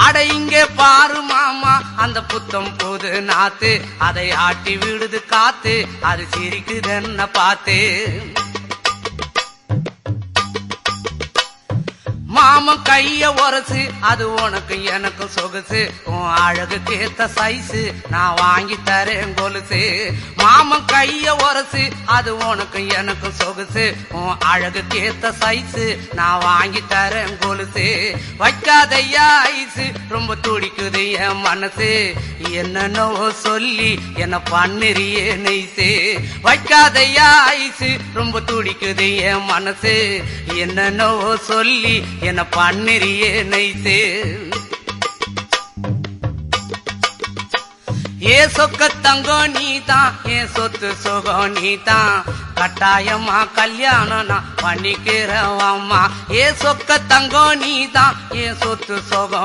அட இங்கே பாரு மாமா அந்த புத்தம் போது நாத்து அதை ஆட்டி விடுது காத்து அது சிரிக்குது என்ன பார்த்து மாமன் கைய உரசு அது உனக்கு எனக்கும் சொகுசு உன் அழகுக்கு ஏத்த சைஸு நான் வாங்கி தரேன் கொலுசு மாமன் கைய உரசு அது உனக்கு எனக்கும் சொகுசு உன் அழகுக்கு ஏத்த சைஸு நான் வாங்கி தரேன் கொலுசு வைக்காதையா ஐசு ரொம்ப துடிக்குது என் மனசு என்னன்னோ சொல்லி என்ன பண்ணுறியே நெய்சு வைக்காதையா ஐசு ரொம்ப துடிக்குது என் மனசு என்னன்னோ சொல்லி என்ன பண்ணுறியே நைசே ஏ சொக்க தங்கம் நீதான் என் சொத்து சுகம் நீதான் கட்டாயமா கல்யாணம் நான் பண்ணிக்கிறேன் அம்மா ஏ சொக்க தங்கம் நீதான் என் சொத்து சுகம்